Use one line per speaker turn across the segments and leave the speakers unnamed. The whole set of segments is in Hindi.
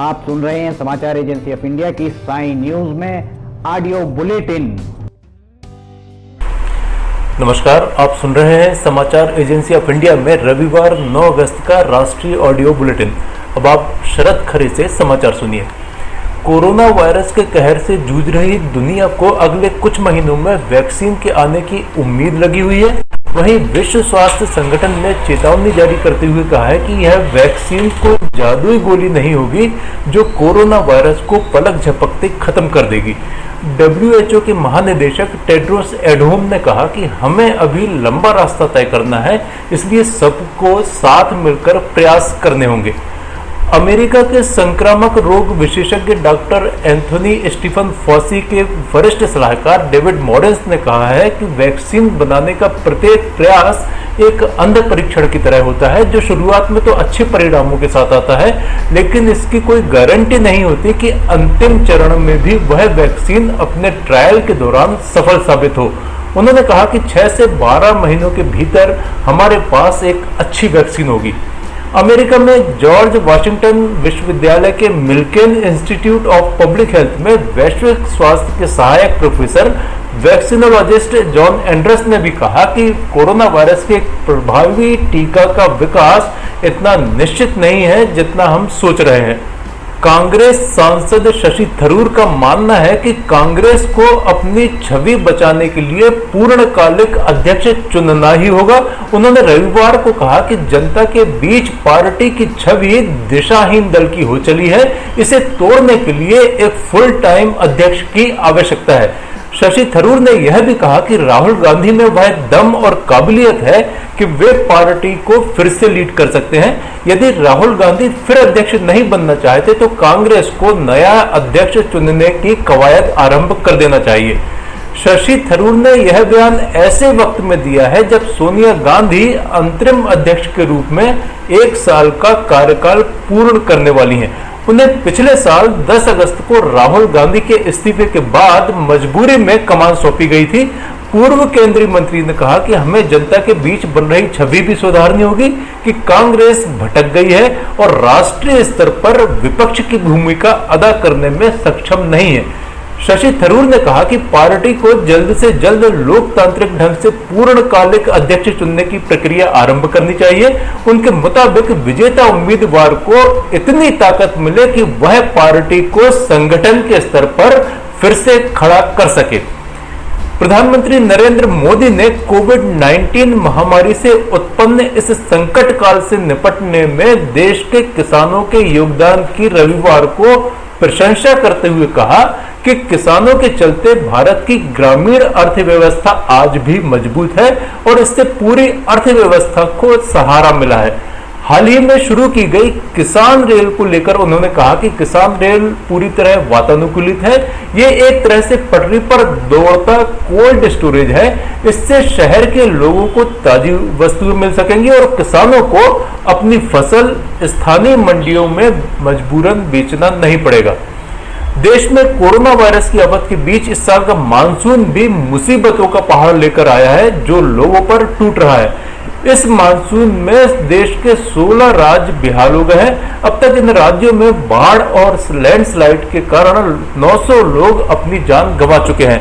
आप सुन रहे हैं समाचार एजेंसी ऑफ इंडिया की साई न्यूज में ऑडियो बुलेटिन।
नमस्कार, आप सुन रहे हैं समाचार एजेंसी ऑफ इंडिया में रविवार 9 अगस्त का राष्ट्रीय ऑडियो बुलेटिन। अब आप शरद खरे से समाचार सुनिए। कोरोना वायरस के कहर से जूझ रही दुनिया को अगले कुछ महीनों में वैक्सीन के आने की उम्मीद लगी हुई है। वहीं विश्व स्वास्थ्य संगठन ने चेतावनी जारी करते हुए कहा है कि यह वैक्सीन कोई जादुई गोली नहीं होगी जो कोरोना वायरस को पलक झपकते खत्म कर देगी। WHO के महानिदेशक टेड्रोस एडहोम ने कहा कि हमें अभी लंबा रास्ता तय करना है, इसलिए सबको साथ मिलकर प्रयास करने होंगे। अमेरिका के संक्रामक रोग विशेषज्ञ डॉक्टर एंथोनी स्टीफन फॉसी के वरिष्ठ सलाहकार डेविड मॉरिस ने कहा है कि वैक्सीन बनाने का प्रत्येक प्रयास एक अंध परीक्षण की तरह होता है, जो शुरुआत में तो अच्छे परिणामों के साथ आता है, लेकिन इसकी कोई गारंटी नहीं होती कि अंतिम चरण में भी वह वैक्सीन अपने ट्रायल के दौरान सफल साबित हो। उन्होंने कहा कि 6 से 12 महीनों के भीतर हमारे पास एक अच्छी वैक्सीन होगी। अमेरिका में जॉर्ज वाशिंगटन विश्वविद्यालय के मिल्केन इंस्टीट्यूट ऑफ पब्लिक हेल्थ में वैश्विक स्वास्थ्य के सहायक प्रोफेसर वैक्सीनोलॉजिस्ट जॉन एंडर्स ने भी कहा कि कोरोना वायरस के एक प्रभावी टीका का विकास इतना निश्चित नहीं है जितना हम सोच रहे हैं। कांग्रेस सांसद शशि थरूर का मानना है कि कांग्रेस को अपनी छवि बचाने के लिए पूर्णकालिक अध्यक्ष चुनना ही होगा। उन्होंने रविवार को कहा कि जनता के बीच पार्टी की छवि दिशाहीन दल की हो चली है, इसे तोड़ने के लिए एक फुल टाइम अध्यक्ष की आवश्यकता है। शशि थरूर ने यह भी कहा कि राहुल गांधी में वह दम और काबिलियत है कि वे पार्टी को फिर से लीड कर सकते हैं। यदि राहुल गांधी फिर अध्यक्ष नहीं बनना चाहते तो कांग्रेस को नया अध्यक्ष चुनने की कवायद आरंभ कर देना चाहिए। शशि थरूर ने यह बयान ऐसे वक्त में दिया है जब सोनिया गांधी अंतरिम अध्यक्ष के रूप में 1 साल का कार्यकाल पूर्ण करने वाली हैं। उन्हें पिछले साल 10 अगस्त को राहुल गांधी के इस्तीफे के बाद मजबूरी में कमान सौंपी गई थी। पूर्व केंद्रीय मंत्री ने कहा कि हमें जनता के बीच बन रही छवि भी सुधारनी होगी कि कांग्रेस भटक गई है और राष्ट्रीय स्तर पर विपक्ष की भूमिका अदा करने में सक्षम नहीं है। शशि थरूर ने कहा कि पार्टी को जल्द से जल्द लोकतांत्रिक ढंग से पूर्णकालिक अध्यक्ष चुनने की प्रक्रिया आरंभ करनी चाहिए। उनके मुताबिक विजेता उम्मीदवार को इतनी ताकत मिले कि वह पार्टी को संगठन के स्तर पर फिर से खड़ा कर सके। प्रधानमंत्री नरेंद्र मोदी ने कोविड-19 महामारी से उत्पन्न इस संकट काल से निपटने में देश के किसानों के योगदान की रविवार को प्रशंसा करते हुए कहा कि किसानों के चलते भारत की ग्रामीण अर्थव्यवस्था आज भी मजबूत है और इससे पूरी अर्थव्यवस्था को सहारा मिला है। हाल ही में शुरू की गई किसान रेल को लेकर उन्होंने कहा कि किसान रेल पूरी तरह वातानुकूलित है। ये एक तरह से पटरी पर दौड़ता कोल्ड स्टोरेज है। इससे शहर के लोगों को ताजी वस्तुएं मिल सकेंगी और किसानों को अपनी फसल स्थानीय मंडियों में मजबूरन बेचना नहीं पड़ेगा। देश में कोरोना वायरस की आफत के बीच इस साल का मानसून भी मुसीबतों का पहाड़ लेकर आया है जो लोगों पर टूट रहा है। इस मानसून में देश के 16 राज्य बेहाल हो गए हैं। अब तक इन राज्यों में बाढ़ और लैंडस्लाइड के कारण 900 लोग अपनी जान गंवा चुके हैं।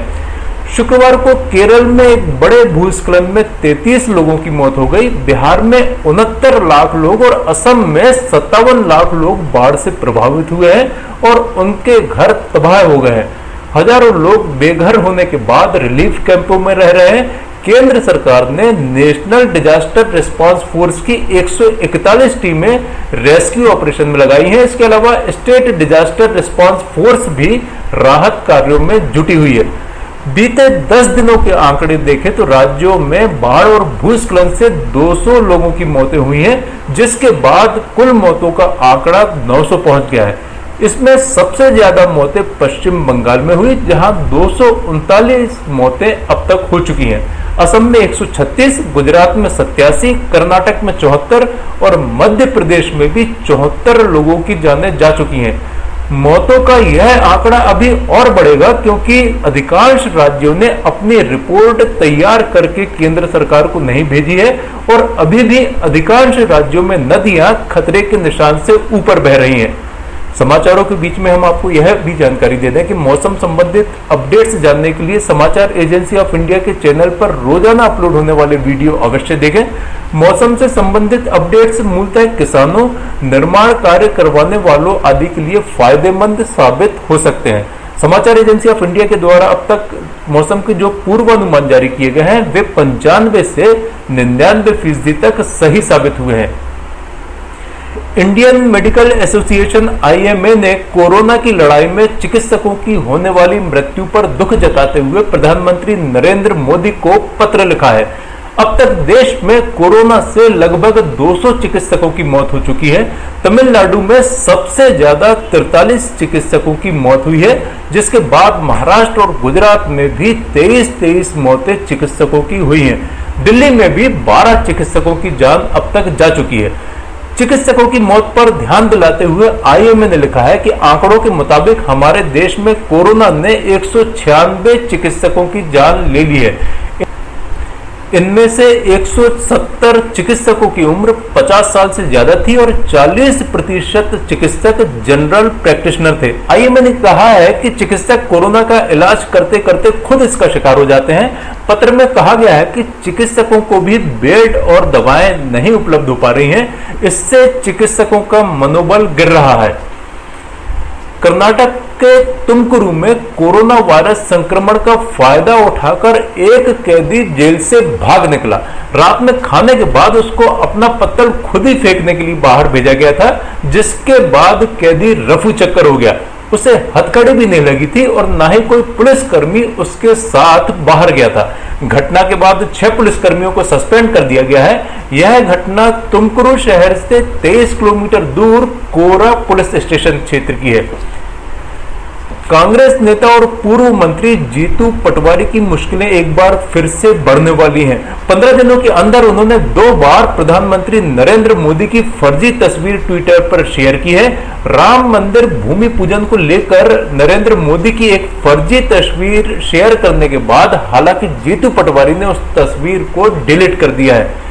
शुक्रवार को केरल में एक बड़े भूस्खलन में 33 लोगों की मौत हो गई। बिहार में 69 लाख लोग और असम में 57 लाख लोग बाढ़ से प्रभावित हुए हैं और उनके घर तबाह हो गए हैं। हजारों लोग बेघर होने के बाद रिलीफ कैंपों में रह रहे हैं। केंद्र सरकार ने नेशनल डिजास्टर रिस्पांस फोर्स की 141 टीमें रेस्क्यू ऑपरेशन में लगाई हैं। इसके अलावा स्टेट डिजास्टर रिस्पांस फोर्स भी राहत कार्यों में जुटी हुई है। बीते 10 दिनों के आंकड़े देखें तो राज्यों में बाढ़ और भूस्खलन से 200 लोगों की मौतें हुई हैं, जिसके बाद कुल मौतों का आंकड़ा 900 पहुंच गया है। इसमें सबसे ज्यादा मौतें पश्चिम बंगाल में हुई, जहां 239 मौतें अब तक हो चुकी हैं। असम में 136, गुजरात में 87, कर्नाटक में 74 और मध्य प्रदेश में भी 74 लोगों की जानें जा चुकी हैं। मौतों का यह आंकड़ा अभी और बढ़ेगा क्योंकि अधिकांश राज्यों ने अपनी रिपोर्ट तैयार करके केंद्र सरकार को नहीं भेजी है और अभी भी अधिकांश राज्यों में नदियां खतरे के निशान से ऊपर बह रही हैं। समाचारों के बीच में हम आपको यह भी जानकारी दे दें कि मौसम संबंधित अपडेट्स जानने के लिए समाचार एजेंसी ऑफ इंडिया के चैनल पर रोजाना अपलोड होने वाले वीडियो अवश्य देखें। मौसम से संबंधित अपडेट्स मूलतः किसानों, निर्माण कार्य करवाने वालों आदि के लिए फायदेमंद साबित हो सकते हैं। समाचार एजेंसी ऑफ इंडिया के द्वारा अब तक मौसम के जो पूर्वानुमान जारी किए गए हैं वे 95 से 99% तक सही साबित हुए हैं। इंडियन मेडिकल एसोसिएशन IMA ने कोरोना की लड़ाई में चिकित्सकों की होने वाली मृत्यु पर दुख जताते हुए प्रधानमंत्री नरेंद्र मोदी को पत्र लिखा है। अब तक देश में कोरोना से लगभग 200 चिकित्सकों की मौत हो चुकी है। तमिलनाडु में सबसे ज्यादा 43 चिकित्सकों की मौत हुई है, जिसके बाद महाराष्ट्र और गुजरात में भी 23 मौतें चिकित्सकों की हुई हैं। दिल्ली में भी 12 चिकित्सकों की जान अब तक जा चुकी है। चिकित्सकों की मौत पर ध्यान दिलाते हुए IMA ने लिखा है कि आंकड़ों के मुताबिक हमारे देश में कोरोना ने 196 चिकित्सकों की जान ले ली है। इनमें से 170 चिकित्सकों की उम्र 50 साल से ज्यादा थी और 40% चिकित्सक जनरल प्रैक्टिशनर थे। IMA ने कहा है कि चिकित्सक कोरोना का इलाज करते करते खुद इसका शिकार हो जाते हैं। पत्र में कहा गया है कि चिकित्सकों को भी बेड और दवाएं नहीं उपलब्ध हो पा रही हैं, इससे चिकित्सकों का मनोबल गिर रहा है। कर्नाटक के तुमकुरु में कोरोना वायरस संक्रमण का फायदा उठाकर एक कैदी जेल से भाग निकला। रात में खाने के बाद उसको अपना पत्तल खुद ही फेंकने के लिए बाहर भेजा गया था, जिसके बाद कैदी रफू चक्कर हो गया। उसे हथकड़ी भी नहीं लगी थी और ना ही कोई पुलिसकर्मी उसके साथ बाहर गया था। घटना के बाद 6 पुलिसकर्मियों को सस्पेंड कर दिया गया है। यह घटना तुमकुरु शहर से 23 किलोमीटर दूर कोरा पुलिस स्टेशन क्षेत्र की है। कांग्रेस नेता और पूर्व मंत्री जीतू पटवारी की मुश्किलें एक बार फिर से बढ़ने वाली हैं। 15 दिनों के अंदर उन्होंने 2 बार प्रधानमंत्री नरेंद्र मोदी की फर्जी तस्वीर ट्विटर पर शेयर की है। राम मंदिर भूमि पूजन को लेकर नरेंद्र मोदी की एक फर्जी तस्वीर शेयर करने के बाद हालांकि जीतू पटवारी ने उस तस्वीर को डिलीट कर दिया है।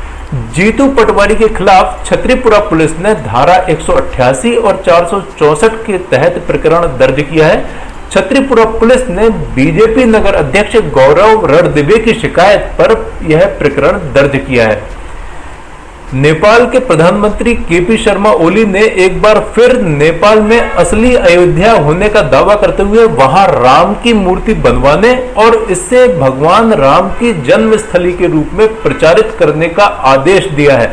जीतू पटवारी के खिलाफ छतरीपुरा पुलिस ने धारा 188 और 464 के तहत प्रकरण दर्ज किया है। छतरीपुरा पुलिस ने बीजेपी नगर अध्यक्ष गौरव रणदिवे की शिकायत पर यह प्रकरण दर्ज किया है। नेपाल के प्रधानमंत्री KP शर्मा ओली ने एक बार फिर नेपाल में असली अयोध्या होने का दावा करते हुए वहां राम की मूर्ति बनवाने और इसे भगवान राम की जन्मस्थली के रूप में प्रचारित करने का आदेश दिया है।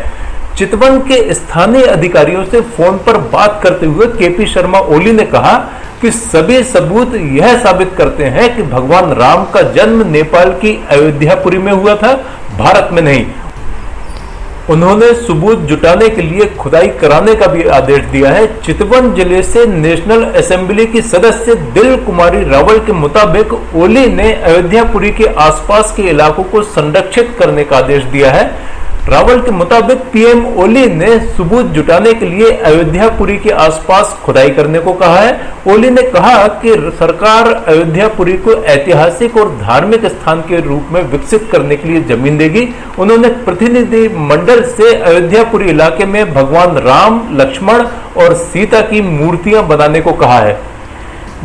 चितवन के स्थानीय अधिकारियों से फोन पर बात करते हुए KP शर्मा ओली ने कहा कि सभी सबूत यह साबित करते हैं कि भगवान राम का जन्म नेपाल की अयोध्यापुरी में हुआ था, भारत में नहीं। उन्होंने सबूत जुटाने के लिए खुदाई कराने का भी आदेश दिया है। चितवन जिले से नेशनल असेंबली की सदस्य दिल कुमारी रावल के मुताबिक ओली ने अयोध्यापुरी के आसपास के इलाकों को संरक्षित करने का आदेश दिया है। रावल के मुताबिक PM ओली ने सबूत जुटाने के लिए अयोध्यापुरी के आसपास खुदाई करने को कहा है। ओली ने कहा कि सरकार अयोध्यापुरी को ऐतिहासिक और धार्मिक स्थान के रूप में विकसित करने के लिए जमीन देगी। उन्होंने प्रतिनिधि मंडल से अयोध्यापुरी इलाके में भगवान राम, लक्ष्मण और सीता की मूर्तियां बनाने को कहा है।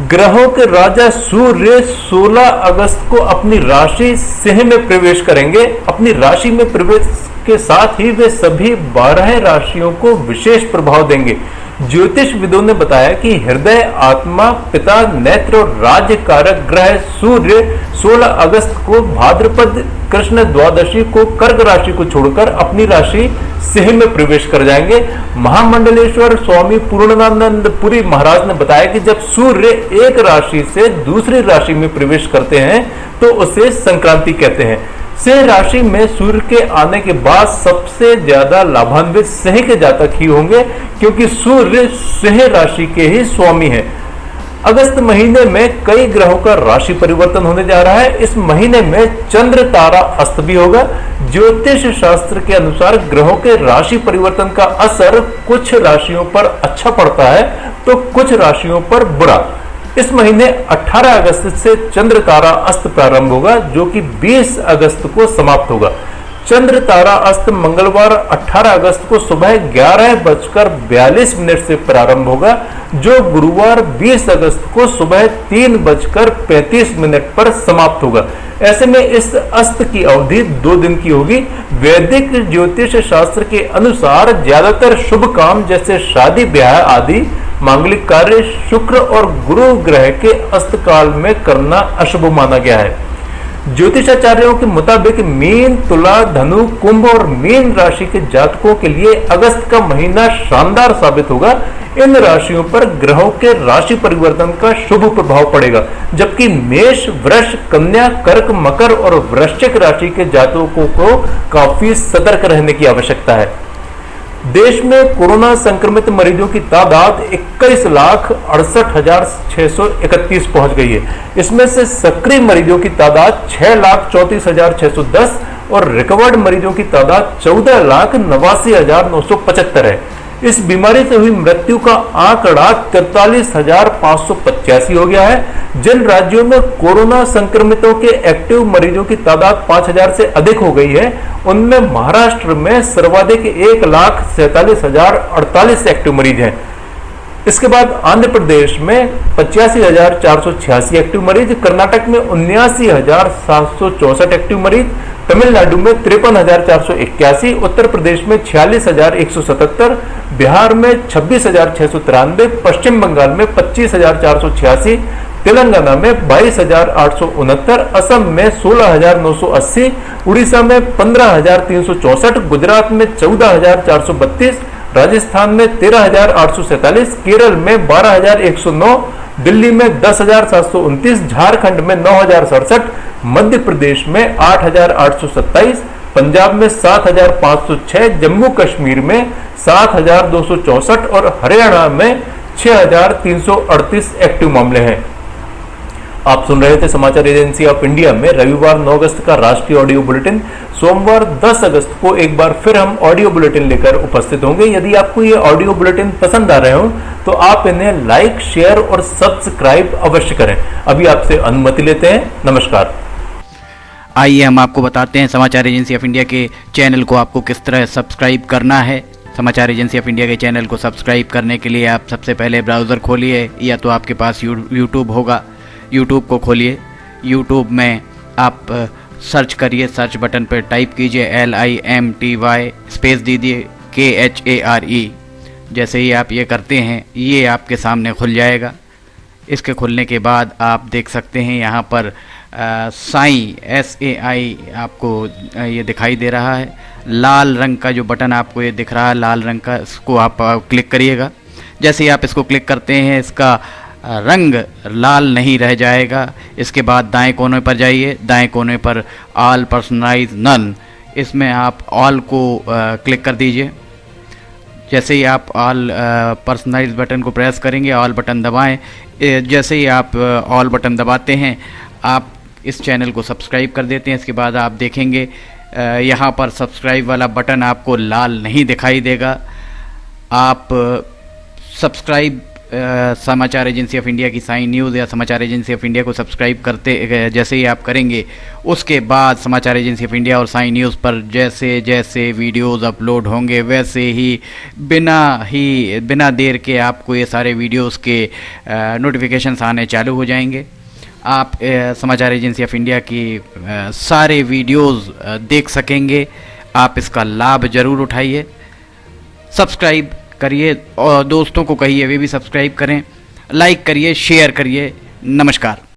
ग्रहों के राजा सूर्य 16 अगस्त को अपनी राशि सिंह में प्रवेश करेंगे। अपनी राशि में प्रवेश के साथ ही वे सभी 12 राशियों को विशेष प्रभाव देंगे। ज्योतिषविदों ने बताया कि हृदय, आत्मा, पिता, नेत्र और राज्य कारक ग्रह सूर्य 16 अगस्त को भाद्रपद कृष्ण द्वादशी को कर्क राशि को छोड़कर अपनी राशि सिंह में प्रवेश कर जाएंगे। महामंडलेश्वर स्वामी पूर्णानंद पुरी महाराज ने बताया कि जब सूर्य एक राशि से दूसरी राशि में प्रवेश करते हैं तो उसे संक्रांति कहते हैं। सिंह राशि में सूर्य के आने के बाद सबसे ज्यादा लाभान्वित सिंह के जातक ही होंगे, क्योंकि सूर्य सिंह राशि के ही स्वामी हैं। अगस्त महीने में कई ग्रहों का राशि परिवर्तन होने जा रहा है। इस महीने में चंद्र तारा अस्त भी होगा। ज्योतिष शास्त्र के अनुसार ग्रहों के राशि परिवर्तन का असर कुछ राशियों पर अच्छा पड़ता है तो कुछ राशियों पर बुरा। इस महीने 18 अगस्त से चंद्र तारा अस्त प्रारंभ होगा, जो कि 20 अगस्त को समाप्त होगा। चंद्र तारा अस्त मंगलवार 18 अगस्त को सुबह 11:42 से प्रारंभ होगा, जो गुरुवार 20 अगस्त को सुबह 3:35 पर समाप्त होगा। ऐसे में इस अस्त की अवधि 2 दिन की होगी। वैदिक ज्योतिष शास्त्र के अनुसार ज्यादातर शुभ काम जैसे शादी ब्याह आदि मांगलिक कार्य शुक्र और गुरु ग्रह के अस्त काल में करना अशुभ माना गया है। ज्योतिषाचार्यों के मुताबिक मीन, तुला, धनु, कुंभ और मीन राशि के जातकों के लिए अगस्त का महीना शानदार साबित होगा। इन राशियों पर ग्रहों के राशि परिवर्तन का शुभ प्रभाव पड़ेगा, जबकि मेष, वृष, कन्या, कर्क, मकर और वृश्चिक राशि के जातकों को काफी सतर्क रहने की आवश्यकता है। देश में कोरोना संक्रमित मरीजों की तादाद 21,68,631 पहुंच गई है। इसमें से सक्रिय मरीजों की तादाद 6,34,610 और रिकवर्ड मरीजों की तादाद 14,89,975 है। इस बीमारी से हुई मृत्यु का आंकड़ा 43,585 हो गया है। जिन राज्यों में कोरोना संक्रमितों के एक्टिव मरीजों की तादाद 5,000 से अधिक हो गई है, उनमें महाराष्ट्र में सर्वाधिक 1,47,048 एक्टिव मरीज हैं। इसके बाद आंध्र प्रदेश में 85,486 एक्टिव मरीज, कर्नाटक में 79,764 एक्टिव मरीज, तमिलनाडु में 53,481, उत्तर प्रदेश में 46,177, बिहार में 26,693, पश्चिम बंगाल में 25,486, तेलंगाना में 22,869, असम में 16,980, उड़ीसा में 15,364, गुजरात में 14,432, राजस्थान में 13,847, केरल में 12,109, दिल्ली में 10,729, झारखंड में 9,067, मध्य प्रदेश में 8,827, पंजाब में 7,506, जम्मू कश्मीर में 7,264 और हरियाणा में 6,338 एक्टिव मामले हैं। आप सुन रहे थे समाचार एजेंसी ऑफ इंडिया में रविवार 9 अगस्त का राष्ट्रीय ऑडियो बुलेटिन। सोमवार 10 अगस्त को एक बार फिर हम ऑडियो बुलेटिन लेकर उपस्थित होंगे। यदि आपको ये ऑडियो बुलेटिन पसंद आ रहे हो तो आप इन्हें लाइक, शेयर और सब्सक्राइब अवश्य करें। अभी आपसे अनुमति लेते हैं। नमस्कार।
आइए हम आपको बताते हैं समाचार एजेंसी ऑफ इंडिया के चैनल को आपको किस तरह सब्सक्राइब करना है। समाचार एजेंसी ऑफ इंडिया के चैनल को सब्सक्राइब करने के लिए आप सबसे पहले ब्राउज़र खोलिए, या तो आपके पास यूट्यूब होगा, यूट्यूब को खोलिए। यूट्यूब में आप सर्च करिए, सर्च बटन पर टाइप कीजिए LIMTY स्पेस दीजिए KHARE। जैसे ही आप ये करते हैं ये आपके सामने खुल जाएगा। इसके खुलने के बाद आप देख सकते हैं यहाँ पर साई SAI आपको ये दिखाई दे रहा है। लाल रंग का जो बटन आपको ये दिख रहा है लाल रंग का, इसको आप क्लिक करिएगा। जैसे ही आप इसको क्लिक करते हैं इसका रंग लाल नहीं रह जाएगा। इसके बाद दाएं कोने पर जाइए, दाएं कोने पर ऑल पर्सनलाइज नन, इसमें आप ऑल को क्लिक कर दीजिए। जैसे ही आप ऑल पर्सनलाइज बटन को प्रेस करेंगे, ऑल बटन दबाएं। जैसे ही आप ऑल बटन दबाते हैं आप इस चैनल को सब्सक्राइब कर देते हैं। इसके बाद आप देखेंगे यहाँ पर सब्सक्राइब वाला बटन आपको लाल नहीं दिखाई देगा। आप सब्सक्राइब समाचार एजेंसी ऑफ इंडिया की साइन न्यूज़ या समाचार एजेंसी ऑफ इंडिया को सब्सक्राइब करते जैसे ही आप करेंगे, उसके बाद समाचार एजेंसी ऑफ इंडिया और साइन न्यूज़ पर जैसे जैसे वीडियोस अपलोड होंगे वैसे ही बिना देर के आपको ये सारे वीडियोस के नोटिफिकेशंस आने चालू हो जाएंगे। आप समाचार एजेंसी ऑफ इंडिया की सारे वीडियोस देख सकेंगे। आप इसका लाभ ज़रूर उठाइए, सब्सक्राइब करिए और दोस्तों को कहिए वे भी सब्सक्राइब करें, लाइक करिए, शेयर करिए। नमस्कार।